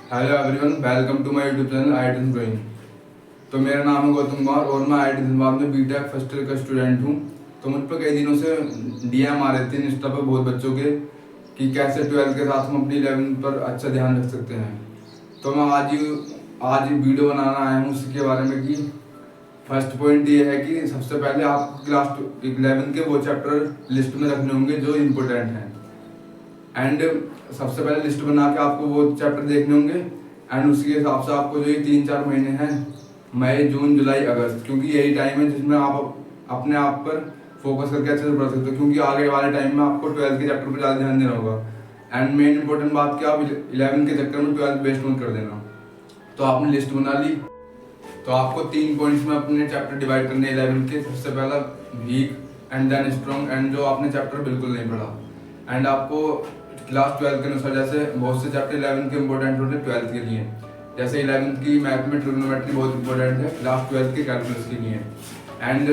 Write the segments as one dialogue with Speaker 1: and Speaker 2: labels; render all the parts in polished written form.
Speaker 1: Hello everyone, welcome to my YouTube channel I drawing. तो मेरा नाम है गौतम कुमार और मैं आई धनबाद में बीटेक फर्स्ट ईयर का स्टूडेंट हूँ। तो मुझ पर कई दिनों से डीएम आ रहे थे इंस्टा पर बहुत बच्चों के कि कैसे 12th के साथ हम अपनी 11th पर अच्छा ध्यान रख सकते हैं। तो मैं आज वीडियो बनाना आया हूँ उसके बारे में कि फर्स्ट पॉइंट ये है कि सबसे पहले आपको क्लास 11th के वो चैप्टर लिस्ट में रखने होंगे जो इम्पोर्टेंट हैं। एंड सबसे पहले लिस्ट बना के आपको वो चैप्टर देखने होंगे। एंड उसके हिसाब से आपको जो ये 3-4 महीने हैं, मई, जून, जुलाई, अगस्त, क्योंकि यही टाइम है जिसमें आप अपने आप पर फोकस करके अच्छे से पढ़ सकते हो, क्योंकि आगे वाले टाइम में आपको 12th के चैप्टर पर ज़्यादा ध्यान देना होगा। एंड मेन इंपॉर्टेंट बात कि आप 11th के चक्कर में 12th वेस्ट मत कर देना। तो आपने लिस्ट बना ली, तो आपको 3 पॉइंट्स में अपने चैप्टर डिवाइड करने 11th के। सबसे पहला weak and then strong, and जो आपने चैप्टर बिल्कुल नहीं पढ़ा। एंड आपको क्लास 12 के अनुसार, जैसे बहुत से चैप्टर 11th के इंपॉर्टेंट होते हैं 12th के लिए। जैसे 11th की मैथ में ट्रिग्नोमेट्री बहुत इंपॉर्टेंट है, क्लास 12th के कैलकुलस के लिए। एंड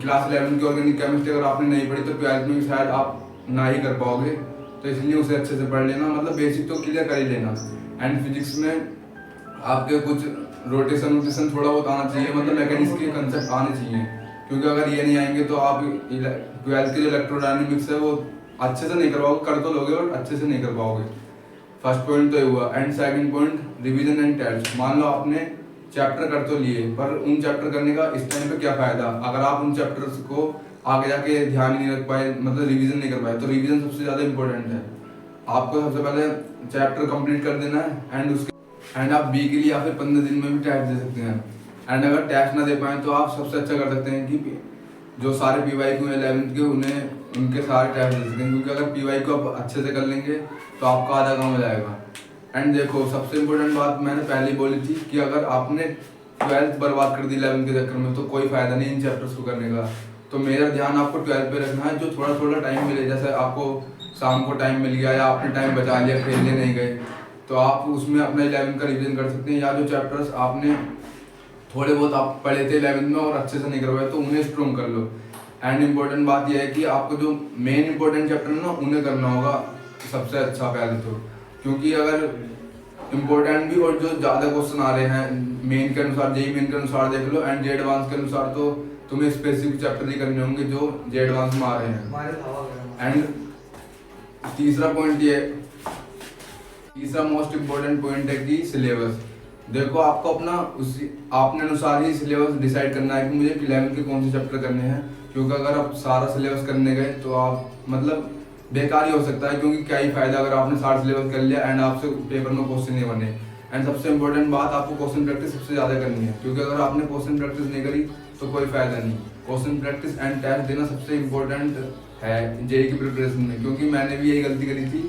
Speaker 1: क्लास 11th की ऑर्गेनिक केमिस्ट्री अगर आपने नहीं पढ़ी तो 12th में शायद आप ना ही कर पाओगे, तो इसलिए उसे अच्छे से पढ़ लेना, मतलब बेसिक तो क्लियर कर ही लेना। एंड फिजिक्स में आपके कुछ रोटेशन थोड़ा बहुत आना चाहिए, मतलब मैकेनिक्स के कंसेप्ट आने चाहिए, क्योंकि अगर ये नहीं आएंगे तो आप 12th के जो इलेक्ट्रोडायनेमिक्स है वो अच्छे से नहीं कर पाओगे, कर तो लोगे और अच्छे से नहीं कर पाओगे। फर्स्ट पॉइंट तो ये हुआ। And second point, revision and test. मान लो आपने चैप्टर कर तो लिए, पर उन चैप्टर करने का इस टाइम पे क्या फायदा अगर आप उन चैप्टर्स को आगे जाके ध्यान ही नहीं रख पाए, मतलब रिवीजन नहीं कर पाए। तो रिवीजन सबसे ज़्यादा इंपॉर्टेंट है। आपको सबसे पहले चैप्टर कंप्लीट कर देना है। एंड आप वीकली या फिर 15 दिन में भी टेस्ट दे सकते हैं। एंड अगर टेस्ट ना दे पाए तो आप सबसे अच्छा कर सकते हैं कि जो सारे पीवाई को 11th के उनके सारे टेस्ट दे सकते हैं, क्योंकि अगर पीवाई को आप अच्छे से कर लेंगे तो आपका आधा काम हो जाएगा। एंड देखो, सबसे इम्पोर्टेंट बात मैंने पहले ही बोली थी कि अगर आपने 12th बर्बाद कर दी 11th के चक्कर में तो कोई फायदा नहीं इन चैप्टर्स को करने का। तो मेरा ध्यान आपको 12th पे रखना है। जो थोड़ा थोड़ा टाइम मिले, जैसे आपको शाम को टाइम मिल गया या आपने टाइम बचा लिया, खेलने नहीं गए, तो आप उसमें अपना 11th का रिवीजन कर सकते हैं। या जो चैप्टर्स आपने थोड़े बहुत आप पढ़े थे 11th में और अच्छे से नहीं करवाए तो उन्हें स्ट्रॉन्ग कर लो। एंड इम्पोर्टेंट बात यह है कि आपको जो मेन इंपॉर्टेंट चैप्टर है ना उन्हें करना होगा सबसे अच्छा पहले तो, क्योंकि अगर इम्पोर्टेंट भी और जो ज़्यादा क्वेश्चन आ रहे हैं मेन के अनुसार, जेई मेन के अनुसार देख लो, एंड जे एडवांस के अनुसार तो तुम्हें स्पेसिफिक चैप्टर ही करने होंगे जो जे एडवांस में आ रहे हैं। एंड तीसरा मोस्ट इम्पोर्टेंट पॉइंट है कि सिलेबस। देखो, आपको अपने अनुसार ही सिलेबस डिसाइड करना है कि मुझे 11th के कौन से चैप्टर करने हैं, क्योंकि अगर आप सारा सिलेबस करने गए तो आप मतलब बेकार ही हो सकता है, क्योंकि क्या ही फायदा अगर आपने सारा सिलेबस कर लिया एंड आपसे पेपर में क्वेश्चन नहीं बने। एंड सबसे इम्पोर्टेंट बात, आपको क्वेश्चन प्रैक्टिस सबसे ज़्यादा करनी है, क्योंकि अगर आपने क्वेश्चन प्रैक्टिस नहीं करी तो कोई फायदा नहीं। क्वेश्चन प्रैक्टिस एंड टेस्ट देना सबसे इम्पोर्टेंट है जेईई की प्रिपरेशन में, क्योंकि मैंने भी यही गलती करी थी।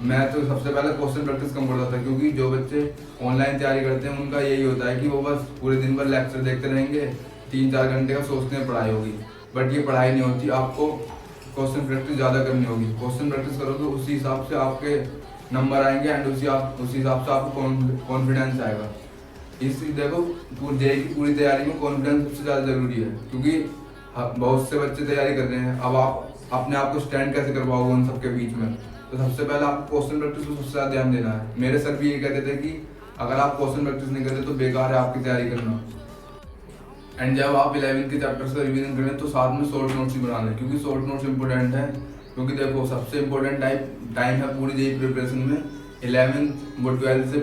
Speaker 1: मैं तो सबसे पहले क्वेश्चन प्रैक्टिस कम करता था, क्योंकि जो बच्चे ऑनलाइन तैयारी करते हैं उनका यही होता है कि वो बस पूरे दिन भर लेक्चर देखते रहेंगे, 3-4 घंटे का सोचते हैं पढ़ाई होगी, बट ये पढ़ाई नहीं होती। आपको क्वेश्चन प्रैक्टिस ज़्यादा करनी होगी। क्वेश्चन प्रैक्टिस करोगे तो उसी हिसाब से आपके नंबर आएंगे एंड उसी हिसाब से आपको कॉन्फिडेंस आएगा। देखो, जेईई की पूरी तैयारी में कॉन्फिडेंस सबसे ज़्यादा ज़रूरी है, क्योंकि बहुत से बच्चे तैयारी कर रहे हैं। अब आप अपने आप को स्टैंड कैसे करवाओगे उन सबके बीच में? तो सबसे पहले आपको क्वेश्चन प्रैक्टिस को सबसे ज़्यादा ध्यान देना है। मेरे सर भी ये कहते थे कि अगर आप क्वेश्चन प्रैक्टिस नहीं करते तो बेकार है आपकी तैयारी करना। एंड जब आप 11th के चैप्टर्स का रिवीजन करें तो साथ में शॉर्ट नोट्स भी बना लें, क्योंकि शॉर्ट नोट्स इंपॉर्टेंट है। क्योंकि देखो, सबसे इम्पोर्टेंट टाइम है पूरी जेईई प्रिपरेशन में 11th वो 12th से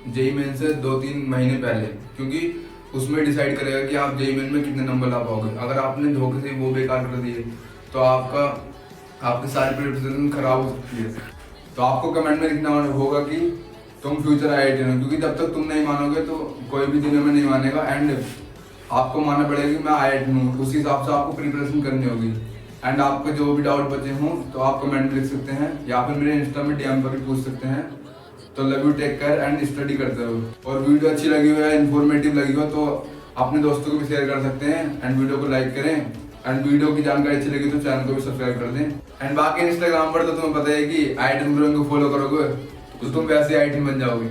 Speaker 1: जेईई मेन से 2-3 महीने पहले, क्योंकि उसमें डिसाइड करेगा कि आप जेईई मेन में कितने नंबर ला पाओगे। अगर आपने धोखे से वो बेकार कर दिए तो आपकी सारी प्रिपरेशन खराब हो सकती है। तो आपको कमेंट में लिखना होगा कि तुम फ्यूचर IIT हो, क्योंकि जब तक तुम नहीं मानोगे तो कोई भी दुनिया में नहीं मानेगा। एंड आपको मानना पड़ेगा कि मैं IIT हूँ, उसी हिसाब से आपको प्रिपरेशन करनी होगी। एंड आपको जो भी डाउट बचे हों तो आप कमेंट में लिख सकते हैं या फिर मेरे इंस्टा में DM पर भी पूछ सकते हैं। तो love you, take care and study करते रहो। और वीडियो अच्छी लगी हो या इन्फॉर्मेटिव लगी हो तो अपने दोस्तों को भी शेयर कर सकते हैं एंड वीडियो को लाइक करें। एंड वीडियो की जानकारी अच्छी लगी तो चैनल को भी सब्सक्राइब कर दें। एंड बाकी इंस्टाग्राम पर तो तुम्हें पता है कि IIT को फॉलो करोगे तो तुम वैसे IIT बन जाओगे।